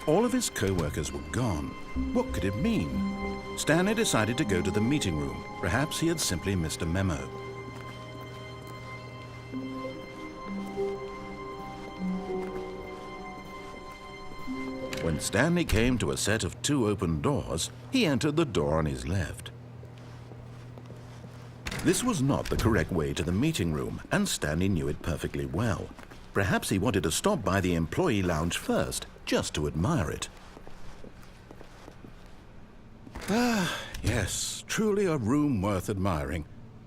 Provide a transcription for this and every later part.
All of his co-workers were gone. What could it mean? Stanley decided to go to the meeting room. Perhaps he had simply missed a memo. When Stanley came to a set of 2 open doors, he entered the door on his left. This was not the correct way to the meeting room, and Stanley knew it perfectly well. Perhaps he wanted to stop by the employee lounge first, just to admire it. Ah, yes, truly a room worth admiring.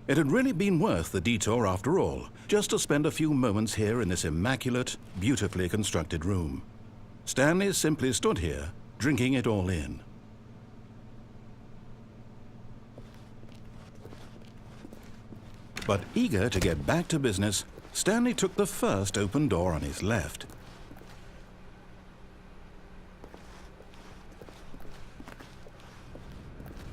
It had really been worth the detour after all, just to spend a few moments here in this immaculate, beautifully constructed room. Stanley simply stood here, drinking it all in. But eager to get back to business, Stanley took the first open door on his left.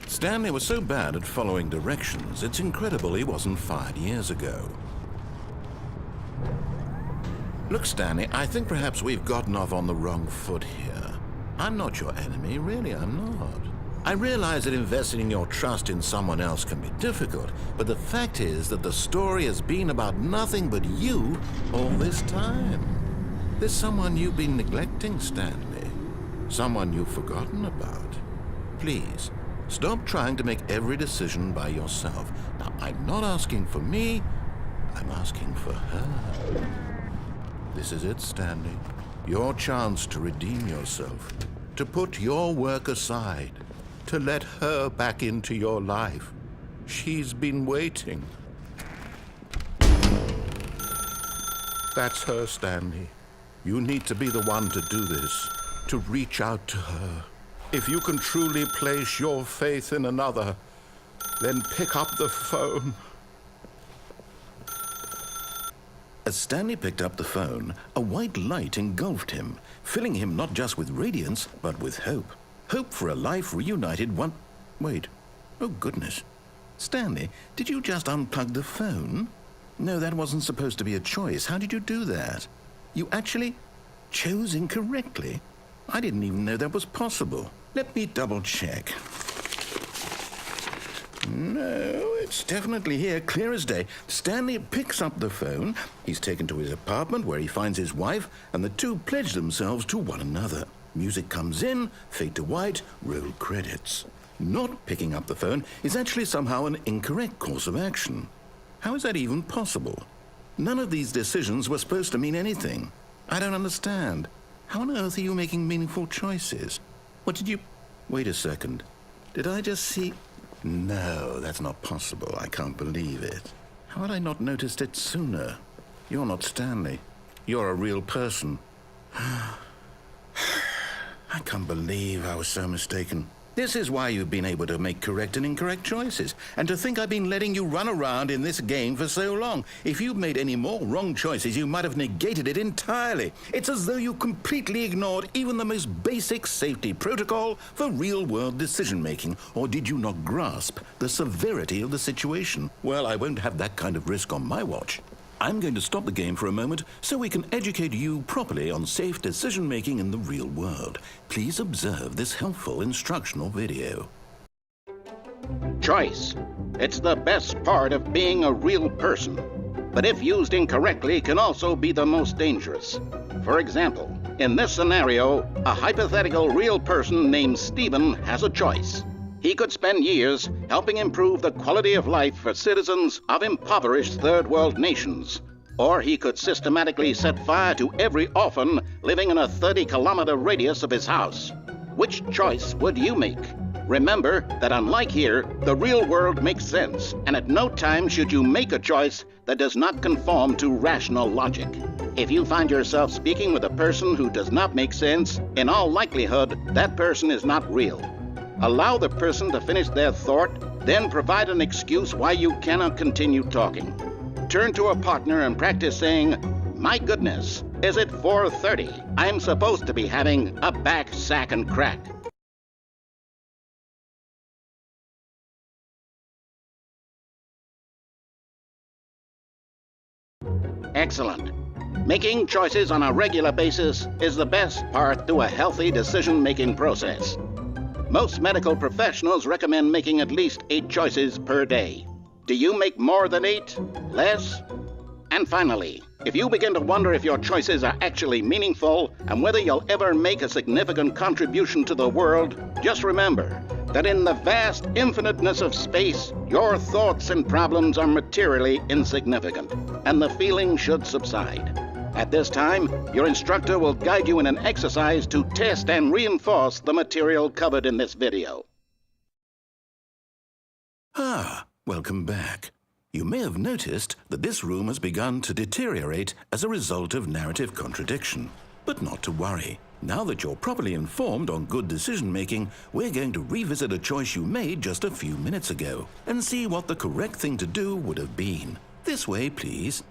Stanley was so bad at following directions, it's incredible he wasn't fired years ago. Look, Stanley, I think perhaps we've gotten off on the wrong foot here. I'm not your enemy, really, I'm not. I realize that investing your trust in someone else can be difficult, but the fact is that the story has been about nothing but you all this time. There's someone you've been neglecting, Stanley. Someone you've forgotten about. Please, stop trying to make every decision by yourself. Now, I'm not asking for me, I'm asking for her. This is it, Stanley. Your chance to redeem yourself, to put your work aside, to let her back into your life. She's been waiting. That's her, Stanley. You need to be the one to do this, to reach out to her. If you can truly place your faith in another, then pick up the phone. As Stanley picked up the phone, a white light engulfed him, filling him not just with radiance, but with hope. Hope for a life reunited one... Wait. Oh, goodness. Stanley, did you just unplug the phone? No, that wasn't supposed to be a choice. How did you do that? You actually chose incorrectly? I didn't even know that was possible. Let me double-check. No, it's definitely here, clear as day. Stanley picks up the phone. He's taken to his apartment where he finds his wife, and the two pledge themselves to one another. Music comes in, fade to white, roll credits. Not picking up the phone is actually somehow an incorrect course of action. How is that even possible? None of these decisions were supposed to mean anything. I don't understand. How on earth are you making meaningful choices? What did you... Wait a second. Did I just see... No, that's not possible. I can't believe it. How had I not noticed it sooner? You're not Stanley. You're a real person. I can't believe I was so mistaken. This is why you've been able to make correct and incorrect choices. And to think I've been letting you run around in this game for so long. If you'd made any more wrong choices, you might have negated it entirely. It's as though you completely ignored even the most basic safety protocol for real-world decision-making. Or did you not grasp the severity of the situation? Well, I won't have that kind of risk on my watch. I'm going to stop the game for a moment so we can educate you properly on safe decision-making in the real world. Please observe this helpful instructional video. Choice. It's the best part of being a real person, but if used incorrectly can also be the most dangerous. For example, in this scenario, a hypothetical real person named Stephen has a choice. He could spend years helping improve the quality of life for citizens of impoverished third world nations. Or he could systematically set fire to every orphan living in a 30-kilometer radius of his house. Which choice would you make? Remember that unlike here, the real world makes sense, and at no time should you make a choice that does not conform to rational logic. If you find yourself speaking with a person who does not make sense, in all likelihood, that person is not real. Allow the person to finish their thought, then provide an excuse why you cannot continue talking. Turn to a partner and practice saying, "My goodness, is it 4:30? I'm supposed to be having a back, sack, and crack." Excellent. Making choices on a regular basis is the best part to a healthy decision-making process. Most medical professionals recommend making at least 8 choices per day. Do you make more than 8? Less? And finally, if you begin to wonder if your choices are actually meaningful and whether you'll ever make a significant contribution to the world, just remember that in the vast infiniteness of space, your thoughts and problems are materially insignificant, and the feeling should subside. At this time, your instructor will guide you in an exercise to test and reinforce the material covered in this video. Welcome back. You may have noticed that this room has begun to deteriorate as a result of narrative contradiction. But not to worry. Now that you're properly informed on good decision-making, we're going to revisit a choice you made just a few minutes ago and see what the correct thing to do would have been. This way, please.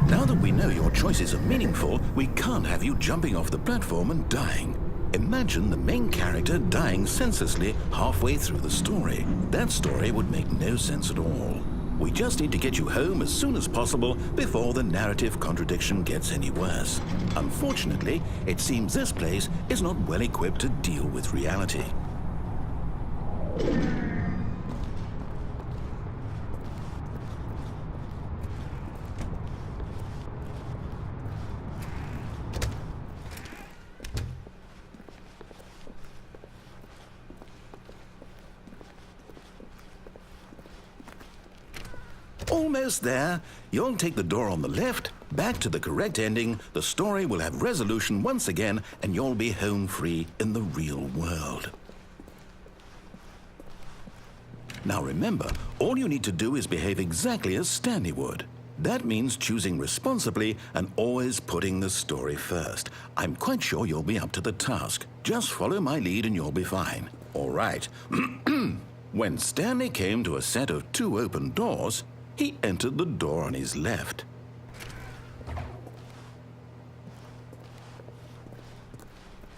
Now that we know your choices are meaningful, we can't have you jumping off the platform and dying. Imagine the main character dying senselessly halfway through the story. That story would make no sense at all. We just need to get you home as soon as possible before the narrative contradiction gets any worse. Unfortunately, it seems this place is not well equipped to deal with reality. Almost there. You'll take the door on the left, back to the correct ending, the story will have resolution once again, and you'll be home free in the real world. Now remember, all you need to do is behave exactly as Stanley would. That means choosing responsibly and always putting the story first. I'm quite sure you'll be up to the task. Just follow my lead and you'll be fine. All right. When Stanley came to a set of 2 open doors, he entered the door on his left.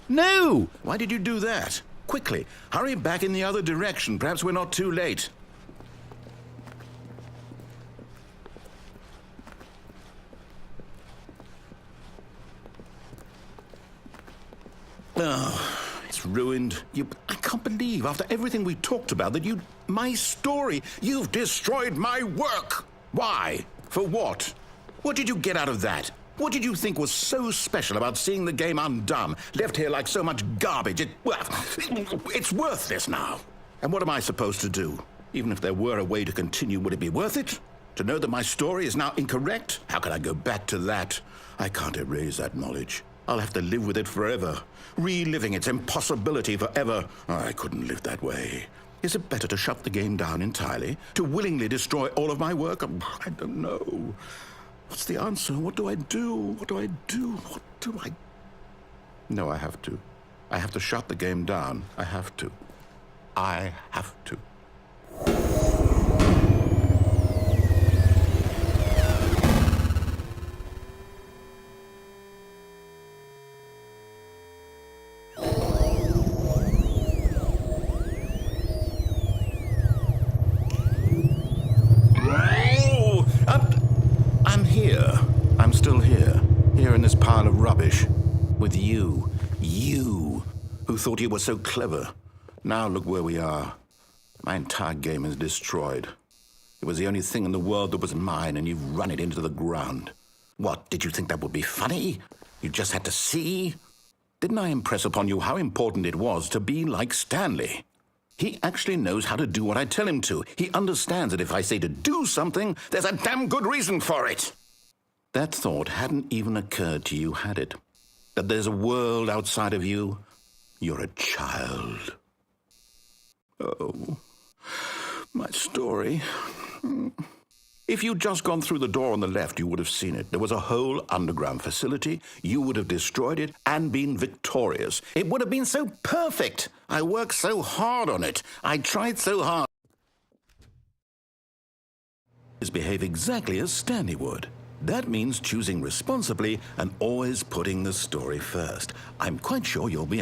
No! Why did you do that? Quickly, hurry back in the other direction. Perhaps we're not too late. Oh, it's ruined. I can't believe, after everything we talked about, that my story, you've destroyed my work. Why? For what? What did you get out of that? What did you think was so special about seeing the game undone, left here like so much garbage? It's worthless now. And what am I supposed to do? Even if there were a way to continue, would it be worth it? To know that my story is now incorrect? How can I go back to that? I can't erase that knowledge. I'll have to live with it forever, reliving its impossibility forever. I couldn't live that way. Is it better to shut the game down entirely? To willingly destroy all of my work? I don't know. What's the answer? What do I do? What do I do? What do I... No, I have to. I have to shut the game down. I have to. I have to. I'm still here in this pile of rubbish, with you who thought you were so clever. Now look where we are. My entire game is destroyed. It was the only thing in the world that was mine, and you've run it into the ground. What, did you think that would be funny? You just had to see? Didn't I impress upon you how important it was to be like Stanley? He actually knows how to do what I tell him to. He understands that if I say to do something, there's a damn good reason for it. That thought hadn't even occurred to you, had it? That there's a world outside of you? You're a child. Oh, my story. If you'd just gone through the door on the left, you would have seen it. There was a whole underground facility. You would have destroyed it and been victorious. It would have been so perfect. I worked so hard on it. I tried so hard. Behave exactly as Stanley would. That means choosing responsibly and always putting the story first. I'm quite sure you'll be